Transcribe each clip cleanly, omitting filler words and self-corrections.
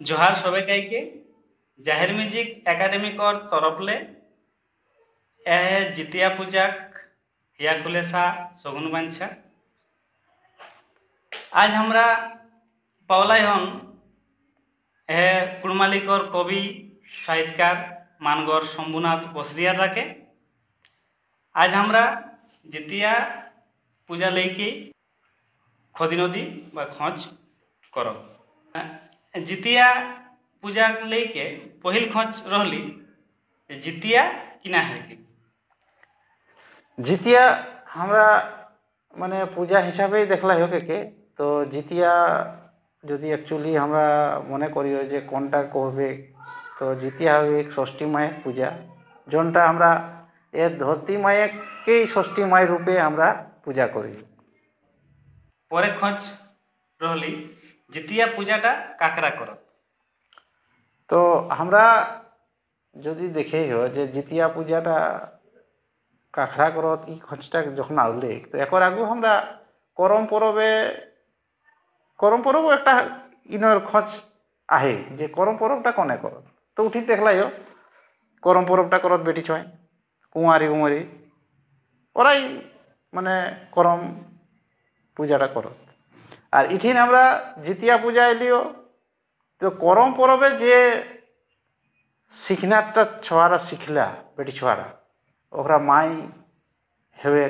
जोहार सबे कईके जाहिर म्यूजिक एकेडमी कर तरफ ले जितिया पूजाक हिया खुलेसा सगुन बांछा आज हमरा पावलाई हन कुड़मालिकर कवि साहित्यकार मानगढ़ शंभुनाथ बसरिया राके आज हमरा जितिया पूजा लेके खदिनदी बा खोज करो जितिया पूजा लेके पहिल खोज रहली जितिया किना है कि जितिया हमरा माने पूजा हिसाबे देखला होके के तो जितिया যদি एक्चुअली हमरा মনে করিও যে কোনটা করবে তো जितिया হবে ষষ্ঠী মায়ের পূজা जोनटा हमरा ए धरती मायकेই ষষ্ঠী মায়ের রূপে আমরা পূজা করি পরে খোঁজ রহলি जितिया पूजाটা কাকরা করত তো আমরা যদি দেখে যে जितिया পূজাটা কাকরা করত এই খোঁজটা যখন আউলে তো একর আগু আমরা করম পরব একটা ইনর খোঁজ আহে যে করম পরবটা কোনে করত তো উঠি দেখলাইও করম পরবটা করত বেটি ছয় কুমারী কুমারী ওরাই মানে করম পূজাটা করত আর ইঠিন আমরা जितिया পূজা এলিও তো করম পরবে যে শিখনাটা ছোয়ারা শিখলা বেটি ছোয়ারা ওরা মাই হেবে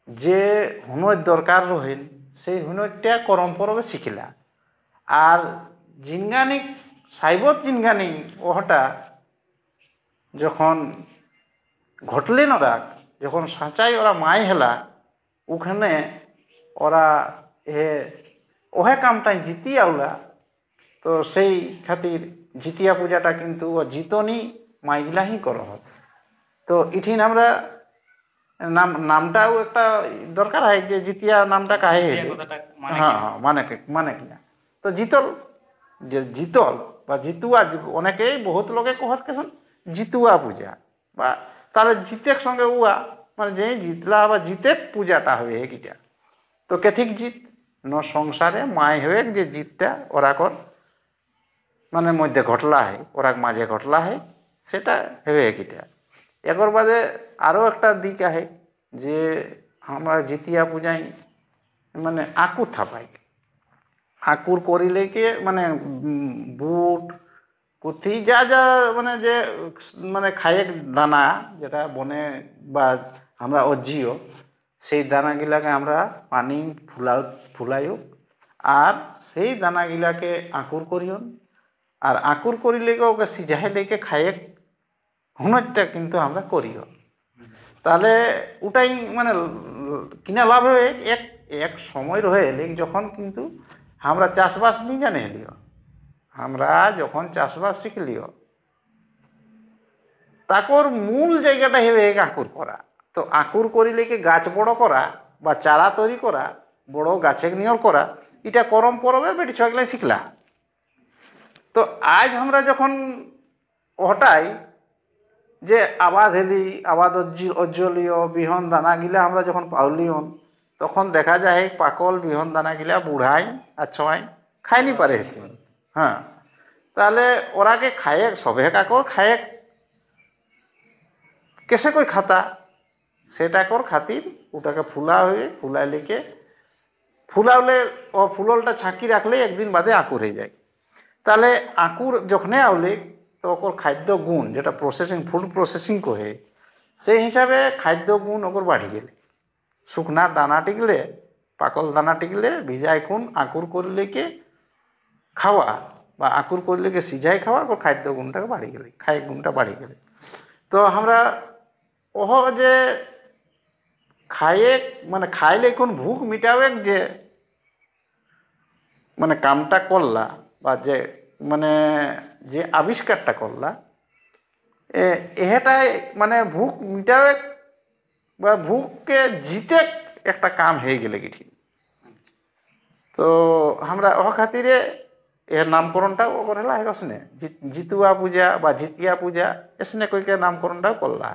যে হুনর দরকার রহিল সেই হুনরটা করম পরবে শিখিলা আর জিনগানিক সাইবত জিনগানিক ওহটা যখন ঘটলেন ওরা যখন সাঁচাই ওরা মাই হেলা ওখানে ওরা ওহে কামটা জিতিয়া ওলা তো সেই খাতির जितिया পূজাটা কিন্তু জিতনি মাইগিলা হি করা হয় তো ইঠিন আমরা নামটাও একটা দরকার হয় যে जितिया নামটা কাহে হ্যাঁ মানে কি না তো জিতল যে জিতল বা জিতুয়া অনেকেই বহুত লোকে কহত কেছেন জিতুয়া পূজা বা তাহলে জিতের সঙ্গে উয়া মানে যে জিতলা বা জিতে পূজাটা হবে এইটা তো কেথিক জিত ন সংসারে মাই হয়ে যে জিতটা ওরা কর মানে মধ্যে ঘটলা হয় ওরা মাঝে ঘটলা হয় সেটা হবে এইটা এর বাদে আরো একটা দিক আছে যে আমরা जितिया পূজায় মানে আকুর থাপাই আকুর করিলে কে মানে বুট কুথি যা যা মানে যে মানে খায়েক দানা যেটা বনে বা আমরা অজিও সেই দানাগুলাকে আমরা পানি ফুলাইও আর সেই দানাগুলাকে আকুর করিও আর আকুর করিলে ওকে সিঝাই লেকে খায়েক হুনরটা কিন্তু আমরা করিও তাহলে ওটাই মানে কিনা লাভ হবে এক এক সময় রয়ে এলে যখন কিন্তু আমরা চাষবাস নি জানে এলিও আমরা যখন চাষবাস শিখলিও তাকর মূল জায়গাটা হবে আকুর করা তো আকুর করিলে কি গাছ বড় করা বা চারা তৈরি করা বড় গাছে নিয়র করা এটা করম পরবে বেটি ছয়গুলা শিখলা তো আজ আমরা যখন ওটাই যে আবাদ হেলি আবাদ অজ্জলীয় বিহন দানাগিলা আমরা যখন পাউলিয়ন তখন দেখা যায় পাকল বিহন দানাগিলা বুড়াই আর ছয় খাইনি পারে হ্যাঁ তাহলে ওরাকে খায়েক সবে কাকর খায়েক কেসে কই খাতা সেটা কর খাতির ওটাকে ফুলা হয়ে ফুলাইলেকে ফুলাওলে ও ফুললটা ছাঁকি রাখলে একদিন বাদে আকুর হয়ে যায় তাহলে আকুর যখন আউলে তো ওর খাদ্য গুণ যেটা প্রসেসিং ফুড প্রসেসিং কহে সেই হিসাবে খাদ্য গুণ ওর বাড়ি গেলে শুকনা দানা টিকলে পাকল দানা টিকলে ভিজাই খুন আকুর করলে কে খাওয়া বা আকুর করলে কে সিঝাই খাওয়া ওর খাদ্য গুণটাকে বাড়ি গেলে খায় গুণটা বাড়ি গেলে তো আমরা ওহ যে খাইয়ে মানে খাইলে কোন ভুক মিটাবে যে মানে কামটা করলা বা যে মানে যে আবিষ্কারটা করলা এটাই মানে ভুক মিটাবে বা ভুককে জিতে একটা কাম হয়ে গেলে কি তো আমরা ও খাতিরে এর নামকরণটাও করেলা হেগসনে জিতুয়া পূজা বা जितिया পূজা এসনে কইকে নামকরণটাও করলা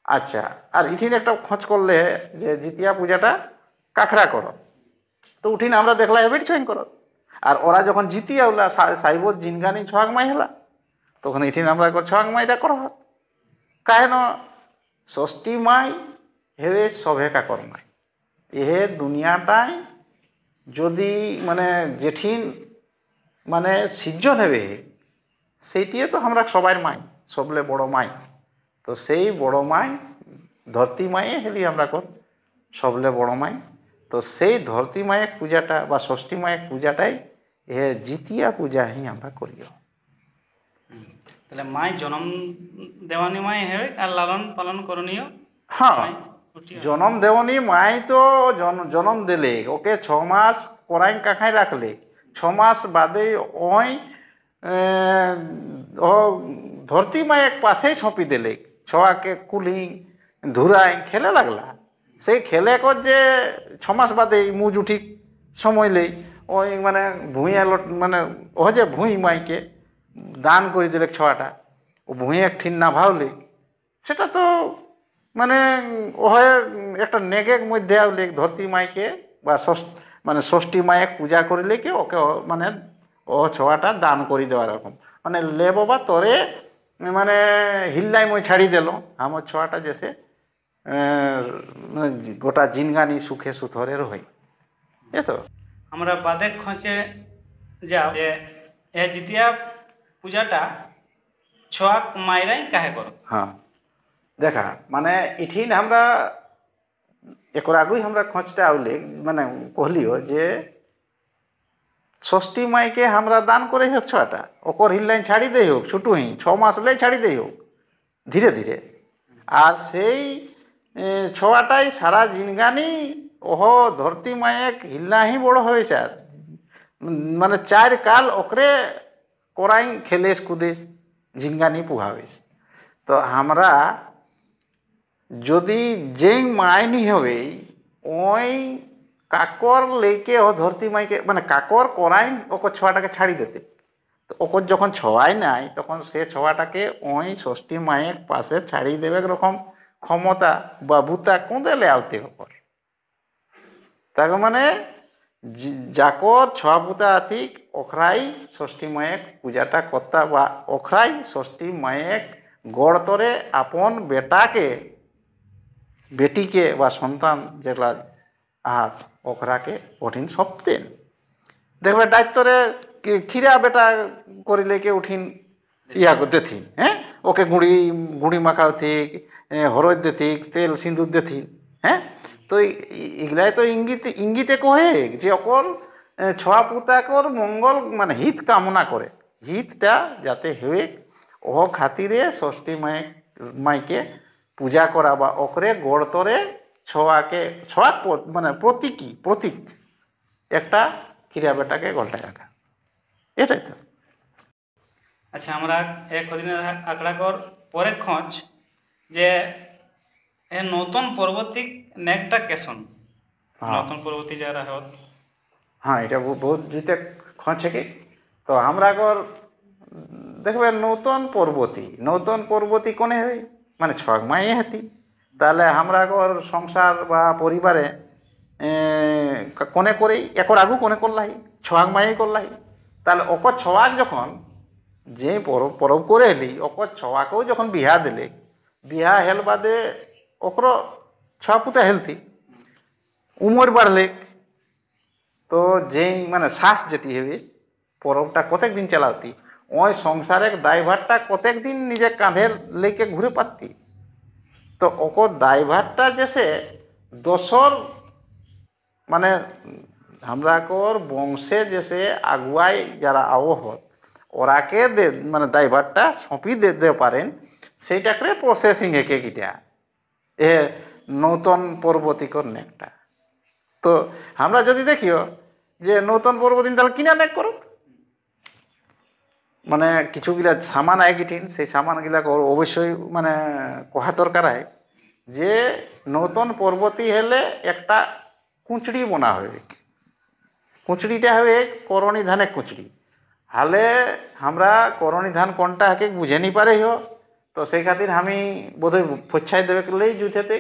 আচ্ছা আর ইঠিন একটা খোঁজ করলে যে जितिया পূজাটা কাকরা করো তো উঠিন আমরা দেখলা হেবিট ছইন করো আর ওরা যখন জিতি আউলা সাইবত জিনগানি ছোয়াক মাই হেলা তখন এটি আমরা ছোয়াক মাইটা করা হয় কাহেন ষষ্ঠী মাই হেবে সভে কাকর মাই এহে দুনিয়াটাই যদি মানে জেঠিন মানে সিজন হেবে সেইটিয়ে তো আমরা সবাই মাই সবলে বড় মাই তো সেই বড় মাই ধরতি মায়ে হেলি আমরা কর সবলে বড় মাই তো সেই ধরতি মায়ের পূজাটা বা ষষ্ঠী মায়ের পূজাটাই এ জিতিয়া পূজা হি আমরা করিও তাহলে মাই জন্ম দেওয়ানি মাই হবে আর লালন পালন করণীয় হ্যাঁ জনম দেওয়ানি মাই তো জনম দিলে ওকে 6 মাস করাই কাখাই রাখলে 6 মাস বাদে ওই ও ধরতি মায়ের পাশেই সঁপি দিলে ছোয়াকে কুলি ধুরাই খেলে লাগলা সেই খেলে কর যে 6 মাস বাদে মুজ উঠি সময় লেই ওই মানে ভুঁই এলো মানে ও যে ভুঁই মাইকে দান করে দিলে ছোয়াটা ও ভুঁই এক ঠিন না ভাবলে সেটা তো মানে ও হয় একটা নেগের মধ্যে আউলে ধরতি মাইকে বা মানে ষষ্ঠী মায়ের পূজা করিলে কি ওকে মানে ও ছোয়াটা দান করে দেওয়া রকম মানে লে বাবা তোরে মানে হিল্লাই মই ছাড়ি দিল আমার ছোয়াটা যেসে গোটা জিনগানি সুখে সুথরের হই এ তো আমরা বাদে খোঁচে যাও যে এ জিতিয়া পূজাটা ছোয়াক মাইরাই কাহে করো হ্যাঁ দেখা মানে ইঠিন আমরা একর আগুই আমরা খোঁজটা আউলে মানে কহলিও যে ষষ্ঠী মাইকে আমরা দান করে হোক ছোয়াটা ওকর হিল্লাইন ছাড়ি দেই হোক ছোট হি 6 মাস লাই ছাড়ি দেই হোক ধীরে ধীরে আর সেই ছোয়াটাই সারা জিনগানি ওহ ধরতি মায়েক হিল্লা হি বড় হয়েছে আর মানে 4 কাল ওকরে করাই খেলেস কুদেস জিনগানি পুহাবেস তো আমরা যদি যেই মাইনি হবে ওই কাকর লেকে ও ধরতি মাইকে মানে কাকর করাই ওকর ছোয়াটাকে ছাড়ি দিতে তো ওকর যখন ছোয়াই নাই তখন সে ছোয়াটাকে ওই ষষ্ঠী মায়ের পাশে ছাড়ি দেবে এরকম ক্ষমতা বা বুতা কোঁদেলে আলতে ওপর তাকে মানে যাকর ছোয়া বুতা আতিক ওখরাই ষষ্ঠী মায়ের পূজাটা করতা বা ওখরাই ষষ্ঠী মায়ের গড় তরে আপন বেটাকে বেটিকে বা সন্তান যেগুলা আর ওখরাকে কঠিন সপ্তেন দেখবে দায়িত্বরে খিরা বেটা করিলে কে উঠিন ইয়া দেথিন হ্যাঁ ওকে গুড়ি মাখাও ঠিক হরদ দেথিক তেল সিঁদুর দেথিন হ্যাঁ তো এগুলাই তো ইঙ্গিতে কহে যে অকল ছোয়া পুতাকর মঙ্গল মানে হিত কামনা করে হিতটা যাতে হয়ে ও খাতিরে ষষ্ঠী মাইকে পূজা করা বা ওকরে গড়তরে ছোয়াকে ছোয়া মানে প্রতীক একটা খিরা বেটাকে গল্টায় রাখা এটাই তো আচ্ছা আমরা এক দিনের আঁকড়া কর পরে খোঁজ যে এ নতুন পর্বতিক নেকটা কেসন নতুন পর্বতী যারা হত হ্যাঁ এটা বহুত জিতে খোঁজ কি তো আমরা কর দেখবে নতুন পর্বতী কোনে হয় মানে 6 মাইয়ে হাতি তাহলে আমরা কর সংসার বা পরিবারে কোনে করেই একর আগু কোনে করলাই 6 মাইয়ে করলাই তাহলে অকর ছোয়াক যখন যে পরব করে এলি অকর ছোয়াকেও যখন বিহা দিলে বিহা হেল বাদে ওকর ছোয়া পুতা হেলতি উমর বাড়লে তো যেই মানে শ্বাস যেটি হবে পরবটা কতক দিন চালাতি ওই সংসারের দায়ভারটা কতক দিন নিজের কাঁধের লেকে ঘুরে পারতি তো ওকর দায়ভারটা যেসে দোসর মানে আমরা কর বংশে যেসে আগুয়াই যারা আবহত ওরাকে মানে দায়ভারটা সঁপি দিতে পারেন সেইটাকে প্রসেসিং একে কিটা এ নতুন পর্বতিকর নেকটা তো আমরা যদি দেখিও যে নতুন পর্বদিন তাহলে কিনা নেক করো মানে কিছুগুলা সামান আয় গিঠিন সেই সামানগুলা অবশ্যই মানে কহা দরকার হয় যে নতুন পর্বতী হলে একটা কুঁচড়ি বোনা হবে কুঁচড়িটা হবে করণী ধানের কুঁচড়ি হালে আমরা করণী ধান কোনটা হাকে বুঝে নি পারে তো সেই খাতির আমি বোধহয় ফচ্ছাই দেবে গেলেই জুথেতে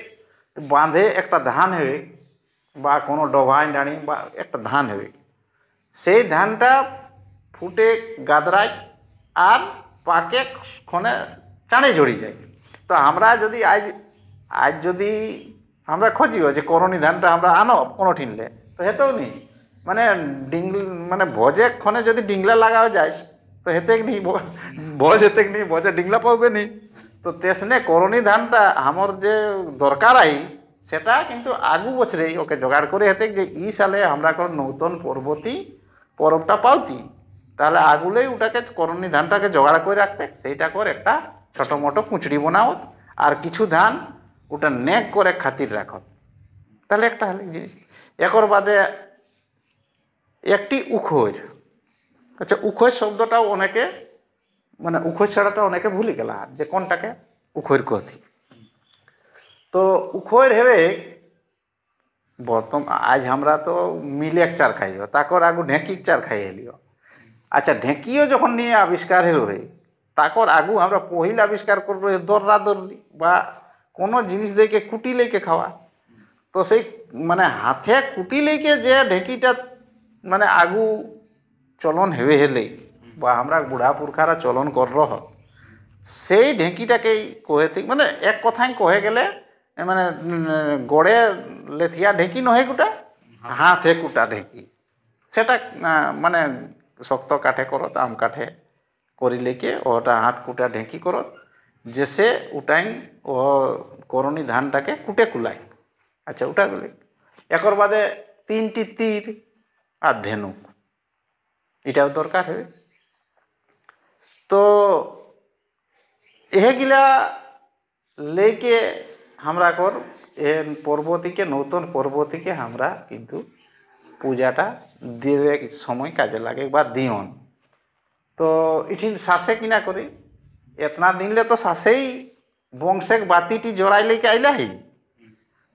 বাঁধে একটা ধান হবে বা কোনো ডভাই ডানি বা একটা ধান হবে সেই ধানটা ফুটে গাদরায় আর পাকে ক্ষণে চাঁড়ে ঝরি যায়। তো আমরা যদি আজ আজ যদি আমরা খুঁজিও যে করণী ধানটা আমরা আনো কোনো ঠিনলে তো হেতেও নেই, মানে মানে ভোজে ক্ষণে যদি ডিংলা লাগাও যায় তো হেতেক নেই, ভোজ হেতেক নেই, ভোজে ডিংলা পাবে নি। তো তেসনে করণী ধানটা আমার যে দরকার আই সেটা কিন্তু আগু বছরেই ওকে জোগাড় করে হেতেক যে ই সালে আমরা কোন নতুন পরবটা পাওতি, তাহলে আগুলেই ওটাকে করণী ধানটাকে জোগাড় করে রাখতে, সেইটা করে একটা ছোট মোটো কুচড়ি বানাও আর কিছু ধান ওটা নেক করে খাতির রাখো, তাহলে একটা হলে জিনিস। একর বাদে একটি উখোর, আচ্ছা উখোর শব্দটাও অনেকে মানে উখোর ছাড়াটা অনেকে ভুলে গেল যে কোনটাকে উখোর কথি। তো উখোর হেবে বর্তমান আজ আমরা তো মিলেক চার খাইও, তাকর আগু ঢেঁকিক চার খাই হেলিও। আচ্ছা ঢেঁকিও যখন নিয়ে আবিষ্কার হয়ে তাকর আগু আমরা পহিল আবিষ্কার করবো দররা দর্রি বা কোনো জিনিস দেখে কুটি লেকে খাওয়া। তো সেই মানে হাতে কুটি লেকে যে ঢেঁকিটা মানে আগু চলন হেবে হেলে বা আমরা বুড়া পুরখারা চলন কর সেই ঢেঁকিটাকেই কহে মানে এক কথায় কহে গেলে মানে গড়ে লেথিয়া ঢেঁকি নহে কুটা, হাতে কুটা ঢেঁকি। সেটা মানে শক্ত কাঠে করত, আম কাঠে করিলে কে ওটা হাত কুটা ঢেঁকি করত, যে সে উঠাই ও করণী ধানটাকে কুটে কুলাই। আচ্ছা ওটা বলে একর বাদে 3টি তীর আর ধেনুক, এটাও দরকার হবে। তো এগুলা লেকে আমরা কর পর্বতীকে নতুন পর্বতীকে আমরা কিন্তু পূজাটা দিয়ে সময় কাজে লাগে বা দিওন। তো ইঠিন শ্বাসে কিনা করি এতনা দিনলে তো শ্বাসেই বংশেক বাতিটি জড়াই লেকে আইলাহি।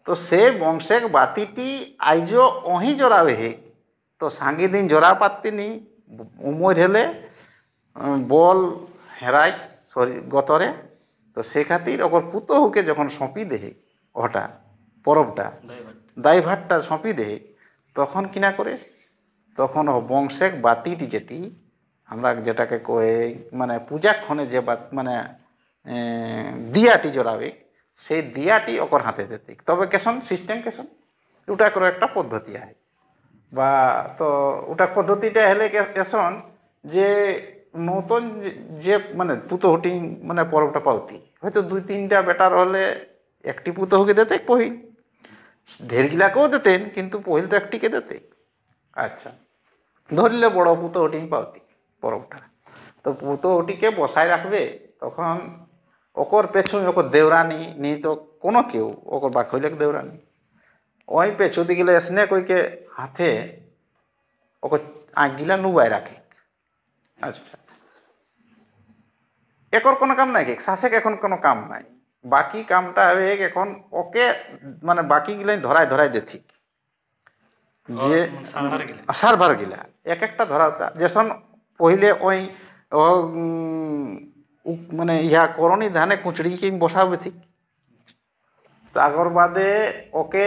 তো সে বংশেক বাতিটি আইজো অহি জড়াবে হে, তো সাঙ্গি দিন জড়া পাতি নি উমর হেলে বল হেরাই শরীর গতরে। তো সে খাতির ওর পুতহুকে যখন সঁপি দেহে ওটা পরবটা দায়ভারটা সঁপি দেহে, তখন কিনা করে তখন ও বংশেক বাতিটি যেটি আমরা যেটাকে কয়ে মানে পূজাক্ষণে যে মানে দিয়াটি জড়াবে সেই দিয়াটি ওকর হাতে দিতে। তবে কেসন সিস্টেম কেসন ওটা করে একটা পদ্ধতি হয় বা তো ওটা পদ্ধতিটা হলে কেসন যে নতুন যে মানে পুতহটি মানে পরবটা পাওতি হয়তো 2-3টা বেটার হলে একটি পুতহুকে দিতে পহিল, ঢেরগিলাকেও দিতেন কিন্তু পহিল তো একটিকে দিতে। আচ্ছা ধরলে বড় পুতহটি পাওতি পরবটা, তো পুতহটিকে বসায় রাখবে তখন ওকর পেছু ওকর দেওরানি নি তো কোনো কেউ ওকর বা খৈলেক দেওরানি ওই পেছু দিকে এসনে কইকে হাতে ওকে আঁকগিলা নুবাই রাখে। আচ্ছা একর কোনো কাম নাই, শাসক এখন কোনো কাম নাই, বাকি কামটা হবে এখন ওকে মানে বাকি গিলাই ধরাই ধরাই দে ঠিক যে সার্ভার গিলা এক একটা ধরা যেসন পहिले ওই ও মানে ইহা করণী ধানে কুচড়ি কি বসাবে ঠিক, তাগর বাদে ওকে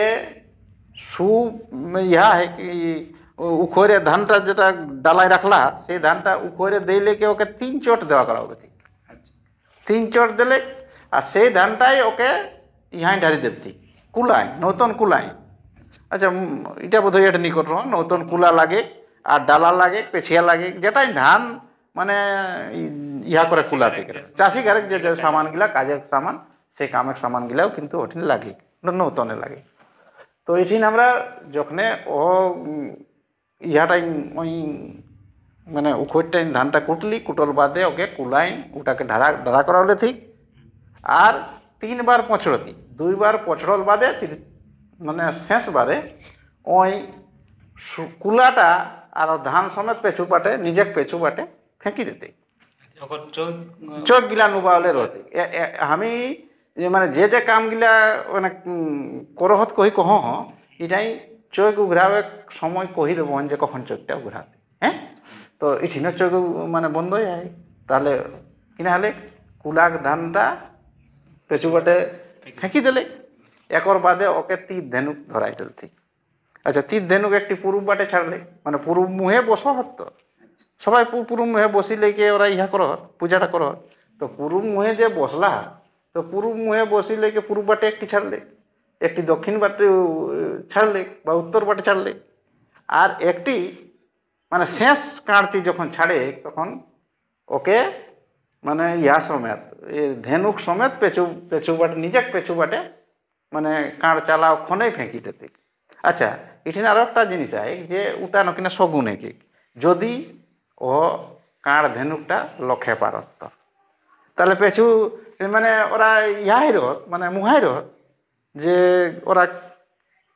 সু ইহা উখরে ধানটা যেটা ডালায় রাখলা সেই ধানটা উখরে দিলে কে ওকে 3 চট দেওয়া করা হবে ঠিক, 3 চট দিলে আর সেই ধানটাই ওকে ইহাই ঢালি দেব ঠিক কুলাই নতুন কুলাই। আচ্ছা এটা বোধহয় এটা নিকট নতুন কুলা লাগে আর ডালা লাগে পেছিয়া লাগে যেটাই ধান মানে ইহা করে কুলা থেকে চাষি ঘরে যে যে সামান গিলা কাজের সামান সেই কামের সামান গিলাও কিন্তু ওঠিন লাগে নতুনে লাগে। তো এঠিন আমরা যখন ও ইহাটাই ওই মানে উখরটাই ধানটা কুটলি কুটোর বাদে ওকে কুলাই ওটাকে ঢাড়া করা হলে ঠিক আর 3 বার পছড়তি 2 বার পছড়ল বাদে মানে শেষ বারে ওই কুলাটা আর ধান সমেত পেছু পাটে নিজে পেছু পাটে ফেঁকি দিতে চোখ গিলা নুবালে রতে আমি মানে যে যে কাম গিলা মানে করহত কহি কহ এটাই চোখ উঘরাবে সময় কহি দেব যে কখন চোখটা উঘরাতে। হ্যাঁ তো এঠিনের চোখ মানে বন্ধ হয়ে যায়, তাহলে কিনা হলে কুলাক ধানটা পেছু পাটে ফেঁকি দিলে একর বাদে ওকে তীর ধেনুক ধরাই দিল ঠিক। আচ্ছা, তীর ধেনুক একটি পূর্ব বাটে ছাড়লে, মানে পূর্ব মুহে বসো হতো, সবাই পূর্ব মুহে বসিলে কি ওরা ইহা করো, পূজাটা করো। তো পূর্ব মুহে যে বসলা, তো পূর্ব মুহে বসিলে কি পূর্ব বাটে একটি ছাড়লে, একটি দক্ষিণ বাটে ছাড়লে বা উত্তর বাটে ছাড়লে, আর একটি মানে শেষ কাঁড়টি যখন ছাড়ে তখন ওকে মানে ইয়া সমেত ধেনুক সমেত পেছু পেছু বাটে, নিজের পেছু বাটে মানে কাঁড় চালা ওখানেই ফেঁকি দিতে। আচ্ছা, এখানে আরো একটা জিনিস আছে যে ওটা নাকিনা শগুনে কি যদি ও কাঁড় ধেনুকটা লক্ষ্যে পারত, তাহলে পেছু মানে ওরা ইহাই রহত, মানে মুহাই রহত যে ওরা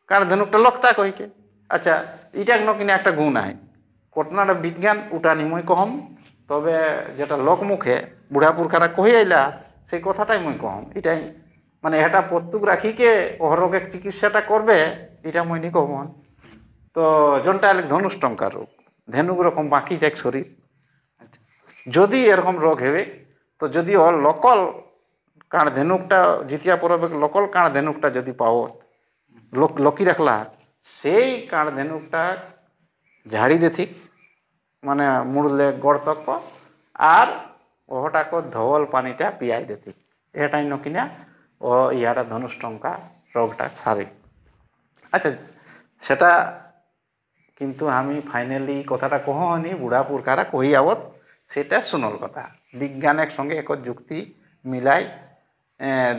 কাঁড় ধেনুকটা লক্তা কইকে। আচ্ছা, এটা নাকিনা একটা গুণ আয়, ঘটনাটা বিজ্ঞান ওটা নিমই কহম, তবে যেটা লোকমুখে বুড়া পুরখারা কহি আইলা সেই কথাটাই মুই কহম। এটাই মানে এটা প্রত্যুক রাখিকে অহরোগের চিকিৎসাটা করবে, এটা মুই নি কহম। তো জনটা ধনুষ্টঙ্কার রোগ, ধেনুক রকম বাকি যায় শরীর, যদি এরকম রোগ হেবে তো যদি ওর লোকল কাঁড় ধেনুকটা জিতিয়া পড়বে, লোকল কাঁড় ধেনুকটা যদি পাও লকি রাখলা, সেই কাঁড় ধেনুকটা ঝাড়ি দেথিক মানে মুড়লে গড়তক, আর ওটাকে ধোল পানিটা পিয়াই দেথিক, এটাই নকিনা ও ইয়াটা ধনুষ্টঙ্কা রোগটা ছাড়ে। আচ্ছা, সেটা কিন্তু আমি ফাইনালি কথাটা কহনি, বুড়া পুরখারা কহি আবত, সেটা শুনল কথা, বিজ্ঞানের সঙ্গে এক যুক্তি মিলাই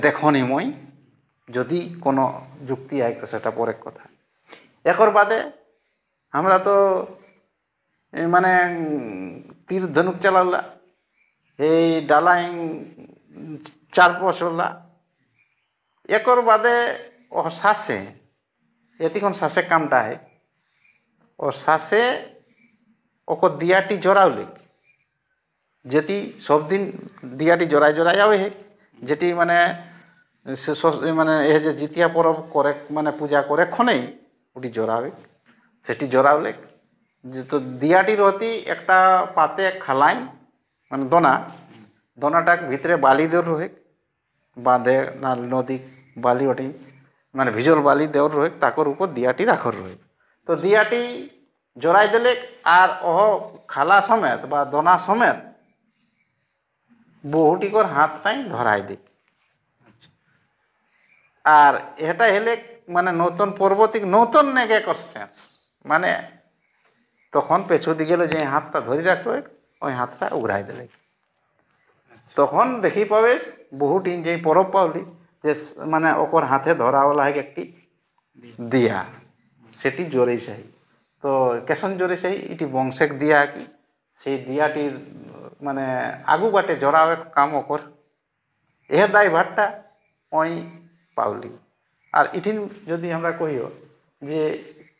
দেখনি মই, যদি কোনো যুক্তি আয় তো সেটা পরের কথা। একর বাদে আমরা তো মানে তীর ধনুক চালালা, এই ডালাই 4 বছরলা, একর বাদে ও শ্বাসে এতিক্ষণ শ্বাসে কামটা হয়, ও শ্বাসে ওকে দিয়াটি জোড়াওলে, যেটি সব দিন দিয়াটি জোড়ায় জোড়ায় যাবে, যেটি মানে মানে এ যে জিতিয়া পরব করে মানে পূজা করে ক্ষণেই ওটি জোড়াবে, সেটি জোড়াওলে তো দিয়াটির অতি একটা পাতে খালাই মানে দোনাটা ভিতরে বালি দেওয়ার রহে, বাঁধে না নদী বালি ওটি মানে ভিজল বালি দেওয়ার রহে, তাকর উপর দিয়াটি রাখর রহে। তো দিয়াটি জোড়াই দিলে আর ও খালা সমেত বা দোনা সমেত বহুটিকর হাতটাই ধরাই দিক। আর এটা হেলে মানে নতুন পর্বতিক নতুন নেগে করছেন, মানে তখন পেছু দিকে যে হাতটা ধরে রাখবে ওই হাতটা উঘরাই দিলে, তখন দেখি পাবে বহুটি যে পরব পাওলি যে মানে ওকর হাতে ধরাওয়ালা একটি দিয়া, সেটি জোরে চাই। তো কেসন জোরে চাই এটি বংশেক দিয়া কি সেই দিয়াটির মানে আগু বাটে জড়াবে কাম ওকর, এ দায় ভাতটা ওই পাওলি। আর ইঠিন যদি আমরা কহিও যে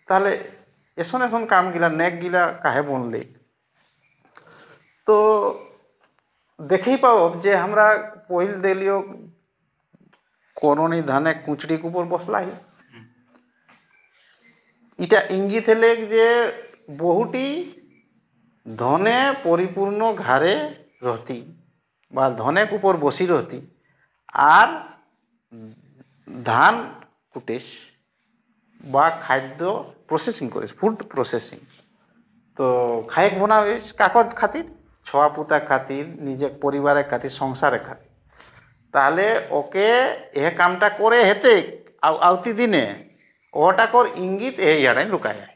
তাহলে এসন এসন কাম গিলা নেক গিলা কাহে বনলে, তো দেখেই পাও যে আমরা পহিল দেলিও করণী ধানে কুচড়ি কুপর বসলাই, এটা ইঙ্গিত হলে যে বহুটি ধনে পরিপূর্ণ ঘাড়ে রহতি বা ধনেক উপর বসি রহতি, আর ধান কুটেস বা খাদ্য প্রসেসিং করিস, ফুড প্রসেসিং। তো খায়েক বনাবিস কাকত খাতির, ছোয়া পুতা খাতির, নিজের পরিবারের খাতির, সংসারের খাতির, তাহলে ওকে এ কামটা করে হেতে আওতি দিনে ওটা কর ইঙ্গিত এই হারাই লুকায় যায়।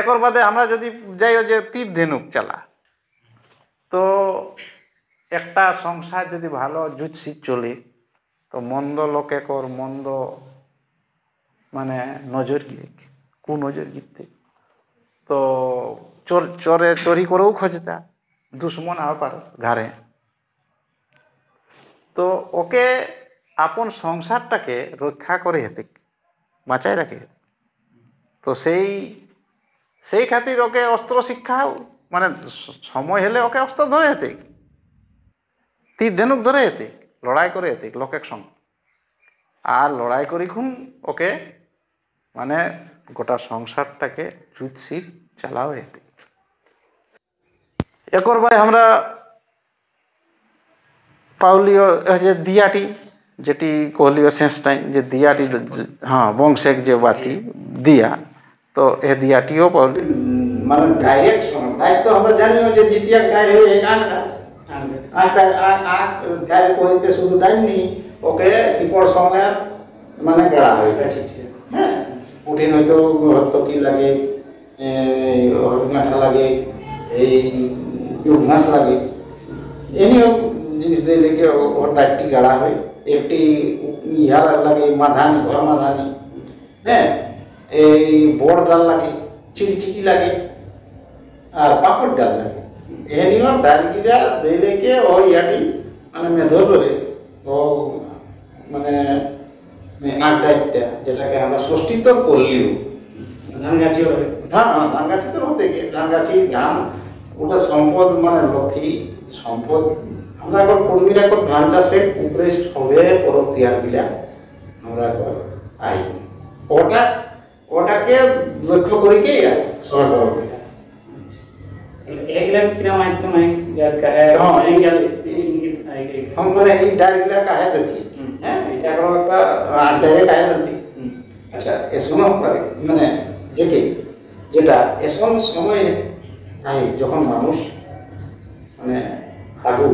একর বাদে আমরা যদি যাই যে তীর ধেনুক চালা, তো একটা সংসার যদি ভালো জুৎসি চলে তো মন্দ লোকে কর মন্দ মানে নজর গিয়ে কু নজর গিতে, তো চোরে চোরি করেও খোঁজতা দুশ্মন আর পার ঘরে, তো ওকে আপন সংসারটাকে রক্ষা করে হেতে বাঁচায় রাখে। তো সেই খাতির ওকে অস্ত্র শিক্ষা মানে সময় হলে ওকে অস্ত্র ধরে হেতে, তীর ধেনুক ধরে হেতে, লড়াই করে হেতে লোকের সঙ্গে, আর লড়াই করি খুন ওকে মানে গোটা সংসারটাকে জুৎসির চালাও হেতে। একর ভাই আমরা পাউলিও যে দিয়াটি যেটি কহলিও শেষ টাইম যে দিয়াটি, হ্যাঁ বংশেক যে বাতি দিয়া, তো এ দিয়াটিও মানে ডাইরেক্ট শোনা দায়িত্ব আমরা জানিও যে জিতিয়া গাই হয়ে আটটা গাই কইতে শুধু ডাইনি ওকে শিকড় সঙ্গে মানে গড়া হয়ে গেছে। হ্যাঁ, উঠিন হয়তো হয়তো কি লাগে, হলুদ গাঁঠা লাগে, এই দুধ ঘাস লাগে, এনিও জিনিস দিয়ে লেগে ওর ডাইটটি গাড়া হয়। একটি ইহার লাগে মাধানি, ঘর মাধানি, হ্যাঁ, এই বড় ডাল লাগে, চিড়চিটি লাগে, আর পাপড় ডাল লাগে। এনিও ডালগিরা দিলে কে ও ইয়াটি মানে মেধর রয়ে ও মানে আড্ডাটা যেটাকে আমরা ষষ্ঠীত করলিও ধান গাছি হবে। ধান গাছি তো হতে গিয়ে ধান গাছি ধান ওটা সম্পদ মানে লক্ষ্মী সম্পদ। আমরা এখন কর্মীরা এখন ধান চাষে উপরে হবে পরব তিয়ার গিলা আমরা এখন আই ওটাকে লক্ষ্য করি কে সবার পরব গিলা এগুলা কিনা মাধ্যমে যার কাহে हम बोले এই ডাইরেক্টলা কাহে দেখি। হ্যাঁ, এটা কোনো একটা ডাইরেক্ট কাহে দেখি। আচ্ছা, এসনো পারে মানে দেখি যেটা এসন সময় আই যখন মানুষ মানে আগু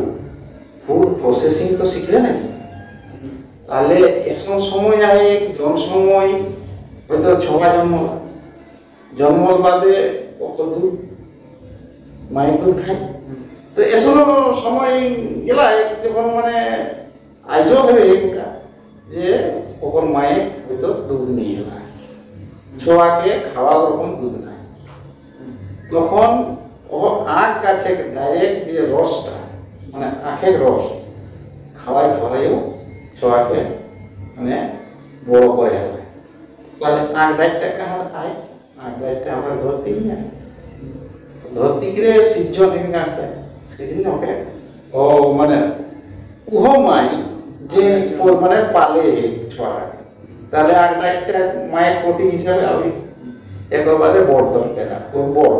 ফুড প্রসেসিং তো শিখলে নাকি, তাহলে এসন সময় আয় জন সময় হয়তো ছোয়া জন্মল বাদে দুধ মায়ের দুধ খায়। তো এসব সময় গেলায় যখন মানে আয়োজন হবে এটা যে ওপর মায়ে হয়তো দুধ নিয়ে এলাম, ছোয়াকে খাওয়া ওরকম দুধ নাই, তখন ও আখ গাছে ডাইরেক্ট যে রসটা মানে আখের রস খাওয়াইও ছোয়াকে মানে বড় করে হবে। তাহলে আখ ডাইটটা কাহার আয়, আখ ডাইটটা আমরা ধরতে না ধরতে গেলে সিজন আঁকটা সেদিন ওকে ও মানে কুহমাই যে মানে পালে ছোয়াটাকে, তাহলে আঁকটা একটা মায়ের প্রতীক হিসাবে আমি একবার বাদে বড় দরকার ওই বড়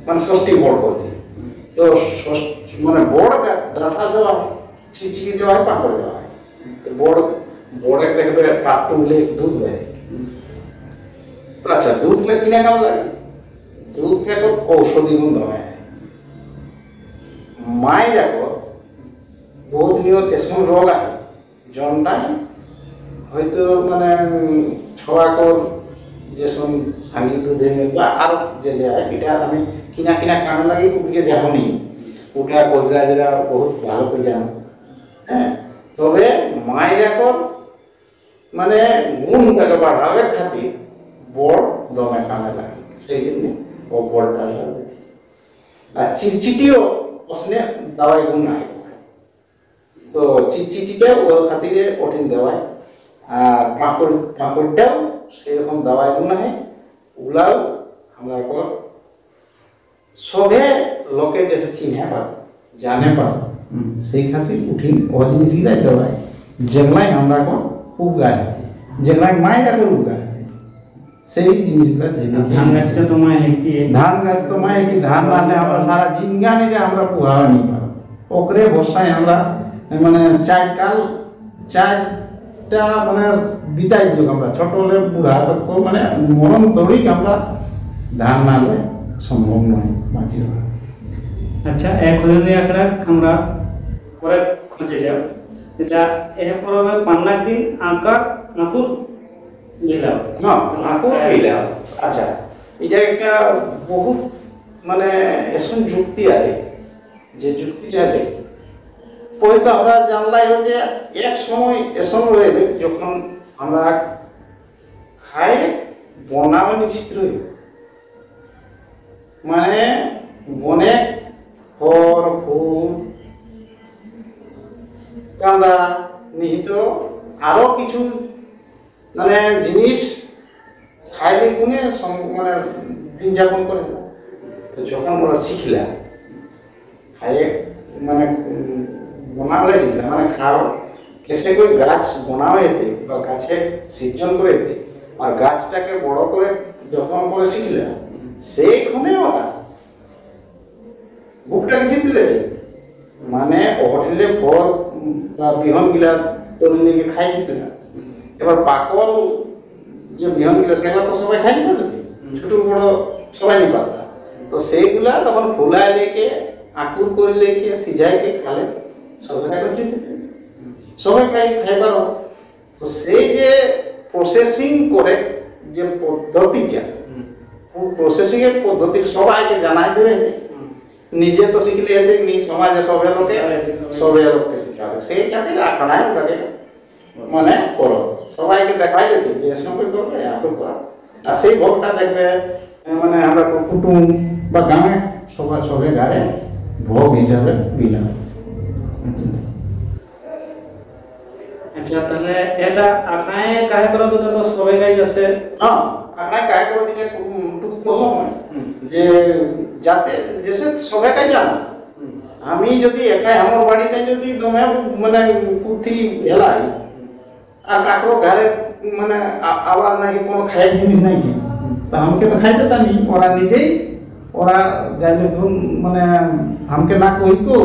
মানে ষষ্ঠী বড় করছি। তো মানে বড় ডাটা দেওয়া হয়, চিচিকি দেওয়া হয়, পাঁপড় দেওয়া হয়। তো বড় একটা পাঁচ টুকলে দুধ দেয়। আচ্ছা, দুধ কিনে কেমন লাগে? দুধ থেকে ঔষধি গুণ হয়। মাই দেখো বহুত নিয়ত এসন রোগ আছে জনটা হয়তো মানে ছয়াকর যেসব সাঙ্গী দুধে বা আরো যে যায় এটা আমি কিনা কামে লাগি ওদিকে যাবনি, ওটা কইরা যেটা বহুত ভালো করে জানো। হ্যাঁ, তবে মায়ের এখন মানে গুণটাকে বাড়াবে খাতির বড় দমে কামে লাগে, সেই জন্য ও বড় ডালটা দিতে। আর চিটচিটিও ওসনে দাওয়াই গুণ হয়, তো চিটচিটিটাও ও খাতিরে কঠিন দেওয়ায়। আর পাঁপড়টাও সেরকম দাওয়াই গুণ হয়। ওগুলাও আমরা পর সবে লোকে যেসে চিনে পাব জানে পাব সেই খাতির উঠিন ও জিনিসগুলাই দেওয়ায় যেগুলাই আমরা উগায় যেগুলাই মায়েরা করে উগায় সেই জিনিসগুলা ধান গাছটা তো মায় কি ধান গাছ তো মায়ে কি ধান মানে আমরা সারা জিনগানিরে আমরা পুহাওয়া নি পাব ওকরে বসায় আমরা মানে চারটা মানে বিতাই দিও আমরা ছোট হলে বুড়া তক মানে মরণ তড়িক আমরা ধান নালে সম্ভব নয় বাঁচি। আচ্ছা, এক হদিন আঁকড়া আমরা পরে খোঁজে যাব যেটা এরপর হবে পান্নার দিন আঁকুর মিলাও না আঁকুর মিলাও। আচ্ছা, এটা একটা বহুত মানে এসন যুক্তি আছে যে যুক্তিটা হয়তো আমরা জানলাই যে এক সময় এসন রয়েছে যখন আমরা খাই বনাও নিশ্চিত মানে বনে ফল ফুল কাঁদা নিহিত আরো কিছু মানে জিনিস খাইলে গুনে মানে দিন যাপন করে। তো যখন ওরা শিখলা খাইয়ে মানে বনালে শিখলা মানে খাওয়া কেসে করে গাছ বনাও এতে বা গাছে সিজন করে এতে আর গাছটাকে বড় করে যত্ন করে শিখলা সেইখানে ওরা বুকটাকে জিতলে মানে হোটেলে ফল বা বিহন গিলা তরুণীকে খাই জিতলে না। এবার পাকল যে বিহনগুলো সেগুলো তো সবাই খাই না, ছোট বড় সবাই নি পারতা, তো সেইগুলা তখন ফুলাই লেকে আকুর করে লেকে সিঝাইকে খালে সবাই খাই করতে সবাই খাইবার। তো সেই যে প্রসেসিং করে যে পদ্ধতিটা, প্রসেসিং এর পদ্ধতি সবাইকে জানাই দেবে, নিজে তো শিখলে এতে নি সমাজে সবে লোককে শিখাবে, সেই খাतिर আখড়ায় ওটাকে মানে করো, সবাইকে দেখাই দিতে যে সঙ্গে করবে এখন করা। আর সেই ভোগটা দেখবে মানে আমরা কুটুম বা গ্রামে সবে গায়ে ভোগ হিসাবে বিলাম। আচ্ছা, তাহলে এটা আখড়ায় কাহে করা তো সবাই গাই আছে। হ্যাঁ, আখড়ায় কাহে করা দিকে টুকু কম যে যাতে যেসে সবাই কাজ জানো। আমি যদি একাই আমার বাড়িতে যদি দমে মানে পুঁথি এলাই আর কাকড়ো ঘরে মানে আবার নাকি কোনো খাই জিনিস নাই কি, তা আমাকে তো খাইতে তানি, ওরা নিজেই ওরা যাইলে মানে আমাকে না কইকো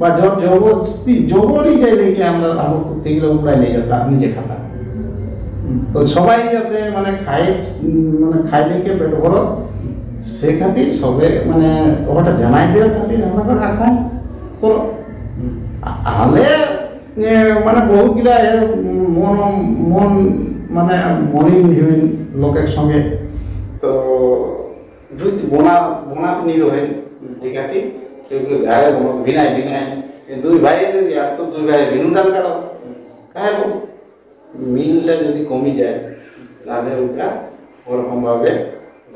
বা জবরদস্তি জবরই যাইলে কি আমরা আমার পুঁথিগুলো উড়াই নিয়ে যেত নিজে খাতা। তো সবাই যাতে মানে খাইলে কে পেট ভরো সে খাতির সবে মানে ওটা জানাই দেওয়ার খাতির আমরা আখড়াই করো। হলে মানে বহুতগুলা মন মানে মনিহীন লোকের সঙ্গে তো বোনাত নি রহে এই খাতির কেউ কেউ ঘরে ভিনাই দুই ভাই যদি আর তো দুই ভাই ভিনু ডাল কাটো কাহে মিলটা যদি কমে যায় তাহলে ওটা ওরকম ভাবে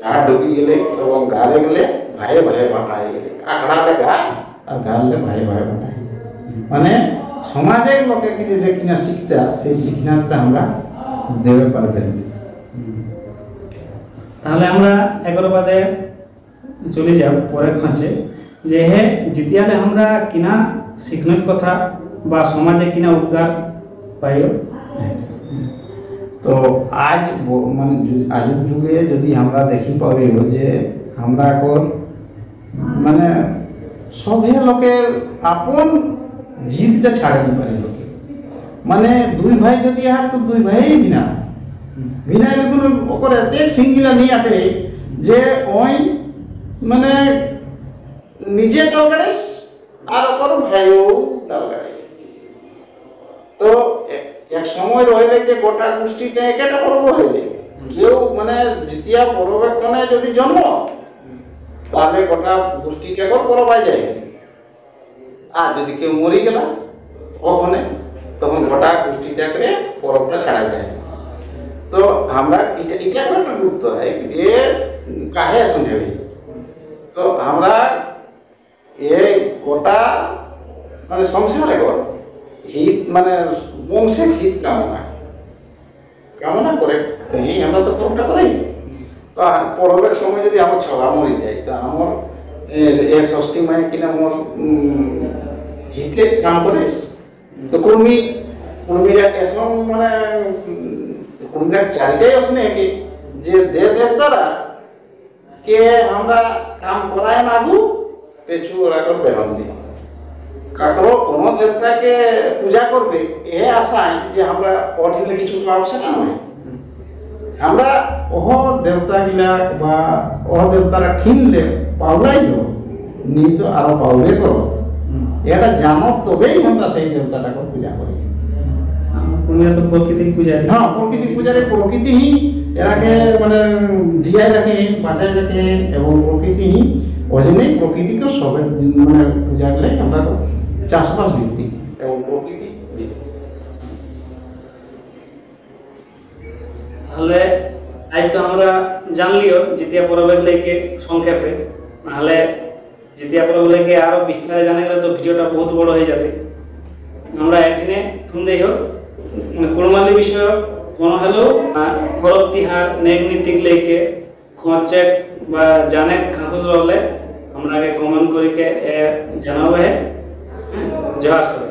ঘা ঢুকি গেলে এবং ঘরে গেলে ভাই বাটা হয়ে গেলে আখড়াতে ঘা আর ঘাড়লে ভাই বাটা মানে সমাজের লোকে যে কিনা শিখতা সেই শিক্ষাটা আমরা দেবে পারবেন। তাহলে আমরা এগারো বাদে চলে যাব পরের খাঁচে যে হে জিতিয়ালে আমরা কিনা শিখনের কথা বা সমাজে কিনা উপকার পাইও। তো আজ মানে আজের যুগে যদি আমরা দেখি পাবে যে আমরা এখন মানে সবে লোকের আপন জিদটা ছাড়েনি পারে লোকে, মানে দুই ভাই যদি আর তো দুই ভাই বিনা কোনো ওপরে এক সিঙ্গিলা নিয়ে আটে যে ওই মানে নিজে টালগাড়িস আর ওপর ভাইও টালগাড়ি। তো এক সময় রইলে যে গোটা গোষ্ঠীকে একটা পর্ব হইলে কেউ মানে দ্বিতীয় পর্যবেক্ষণে যদি জন্ম তাহলে গোটা গোষ্ঠীকে পরবাই যায়। আর যদি কেউ মরি গেল ওখানে তখন গোটা গোষ্ঠীটাকে পরবটা ছাড়া যায়। তো আমরা এটা একটা গুরুত্ব হয় যে কাহে শুনে তো আমরা এই গোটা মানে সংসারে হিত মানে বংশের হিত কামনা করে এই আমরা তো পরবটা করি। তো পরবের সময় যদি আমার ছড়া মরি যায় তো আমার এ ষষ্ঠী মায়ে কিনা আমার হিতে কাম করিস। তো কুর্মীরা এসব মানে কুর্মীরা চারিটাই আসনে কি যে দেবতারা কে আমরা কাম করায় লাগু পেছু ওরা করবে হন্দি কাকরো কোনো দেবতাকে পূজা করবে এ আশায় যে আমরা অঠিলে কিছু পাবো সেটা নয়। আমরা ওহ দেবতা গিলা বা ওহ দেবতারা ঠিনলে পাওলাই নি তো আরো পাওলে করো এটা জানো তবেই আমরা সেই দেবতাটাকে পূজা করি। তো প্রকৃতিক পূজা, হ্যাঁ প্রকৃতিক পূজারে প্রকৃতি এরাকে মানে জিয়াই রাখে বাঁচাই রাখে এবং প্রকৃতি ওই জন্যই প্রকৃতিকে সবের মানে পূজা গেলে আমরা চাষবাস ভিত্তিক এবং প্রকৃতি ভিত্তিক। তাহলে আজ তো আমরা জানলিও জিতিয়া পরবের লেগে সংক্ষেপে, নাহলে জিতিয়া পরব লেগে আরো বিস্তারে জানা গেলে তো ভিডিওটা বহুত বড় হয়ে যেতে। আমরা এটিনে থুনদেই হোক কুড়মালি বিষয় কোনো হলেও পরব তিহার নেক নীতিক লেগে খোঁচে বা জানে খাঁকুস রহলে আমরা কমেন্ট করিকে জানাবে। জোহার সবাই।